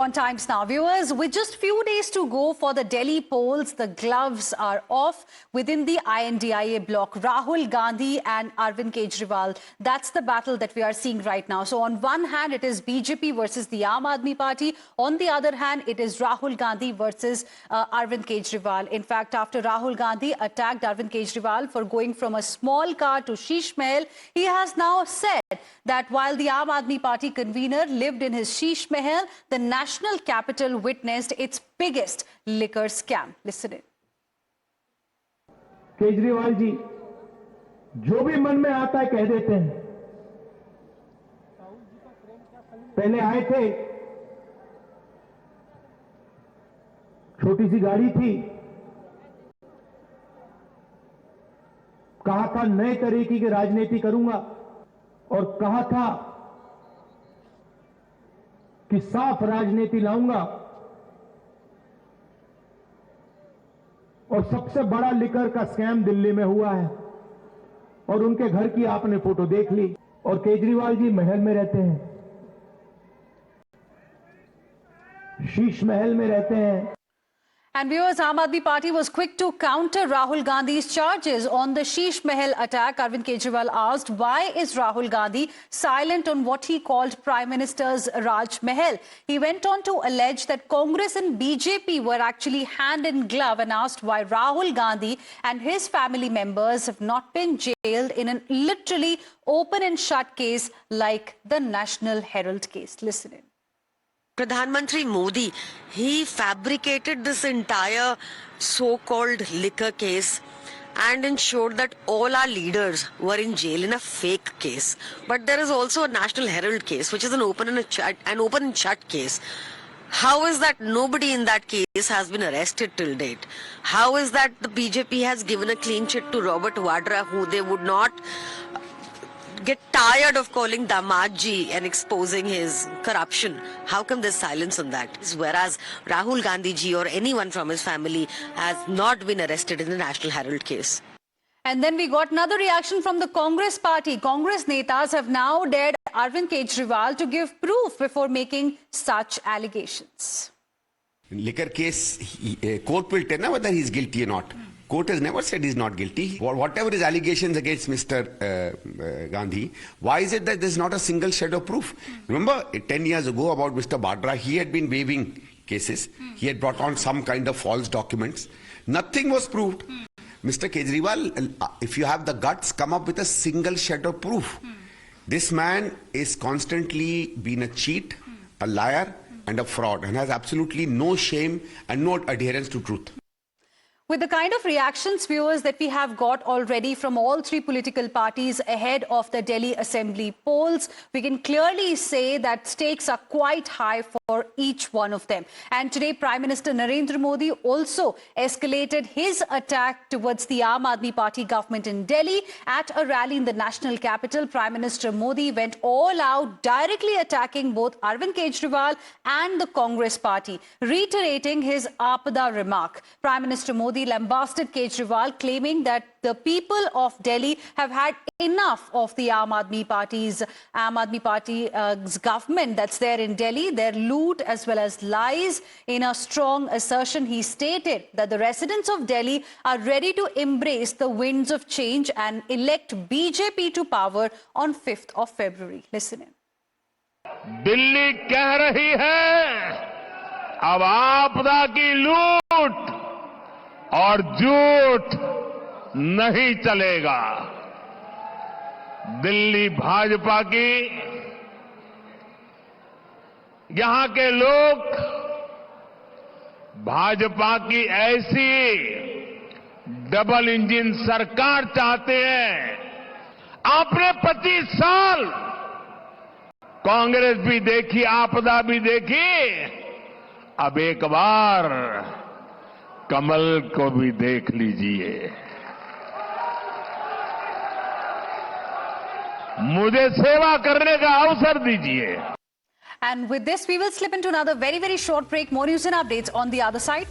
On Times Now, viewers, with just few days to go for the Delhi polls, the gloves are off within the INDIA bloc. Rahul Gandhi and Arvind Kejriwal, that's the battle that we are seeing right now. So on one hand, it is BJP versus the Aam Aadmi Party. On the other hand, it is Rahul Gandhi versus Arvind Kejriwal. In fact, after Rahul Gandhi attacked Arvind Kejriwal for going from a small car to Sheesh Mahal, he has now said that while the Aam Aadmi Party convener lived in his Sheesh Mahal, the national capital witnessed its biggest liquor scam. Listen in. Kejriwal ji जो भी मन में आता है कह देते हैं। पहले आए थे, छोटी सी गाड़ी थी, कहा था नए तरीके की राजनीति करूंगा और कहा था कि साफ राजनीति लाऊंगा और सबसे बड़ा लिकर का स्कैम दिल्ली में हुआ है और उनके घर की आपने फोटो देख ली। और केजरीवाल जी महल में रहते हैं, शीश महल में रहते हैं। And viewers, Aam Aadmi Party was quick to counter Rahul Gandhi's charges on the Sheesh Mahal attack. Arvind Kejriwal asked, why is Rahul Gandhi silent on what he called Prime Minister's Raj Mahal? He went on to allege that Congress and BJP were actually hand in glove and asked why Rahul Gandhi and his family members have not been jailed in a literally open and shut case like the National Herald case. Listen in. Pradhan Mantri Modi, he fabricated this entire so-called liquor case and ensured that all our leaders were in jail in a fake case. But there is also a National Herald case, which is an open and shut case. How is that nobody in that case has been arrested till date? How is that the BJP has given a clean chit to Robert Vadra, who they would not get tired of calling Damadji and exposing his corruption? How come there's silence on that? Whereas Rahul Gandhi ji or anyone from his family has not been arrested in the National Herald case. And then we got another reaction from the Congress party. Congress netas have now dared Arvind Kejriwal to give proof before making such allegations. In liquor case, court will tell whether he's guilty or not. Court has never said he's not guilty. Whatever his allegations against Mr. Gandhi, why is it that there's not a single shred of proof? Remember, 10 years ago about Mr. Vadra, he had been waiving cases. He had brought on some kind of false documents. Nothing was proved. Mr. Kejriwal, if you have the guts, come up with a single shred of proof. This man is constantly been a cheat, a liar, and a fraud, and has absolutely no shame and no adherence to truth. With the kind of reactions, viewers, that we have got already from all three political parties ahead of the Delhi Assembly polls, we can clearly say that stakes are quite high for each one of them. And today, Prime Minister Narendra Modi also escalated his attack towards the Aam Aadmi Party government in Delhi. At a rally in the national capital, Prime Minister Modi went all out, directly attacking both Arvind Kejriwal and the Congress party, reiterating his Aapada remark. Prime Minister Modi lambasted Kejriwal, claiming that the people of Delhi have had enough of the Aam Aadmi Party's government that's there in Delhi, their loot as well as lies. In a strong assertion, he stated that the residents of Delhi are ready to embrace the winds of change and elect BJP to power on 5th of February. Listen in. Delhi कह रही है अब आपदा की लूट और झूठ नहीं चलेगा। दिल्ली भाजपा की यहां के लोग भाजपा की ऐसी डबल इंजन सरकार चाहते हैं। आपने 25 साल कांग्रेस भी देखी, आपदा भी देखी, अब एक बार कमल को भी देख लीजिए। मुझे सेवा करने का अवसर दीजिए। And with this, we will slip into another very short break. More news and updates on the other side.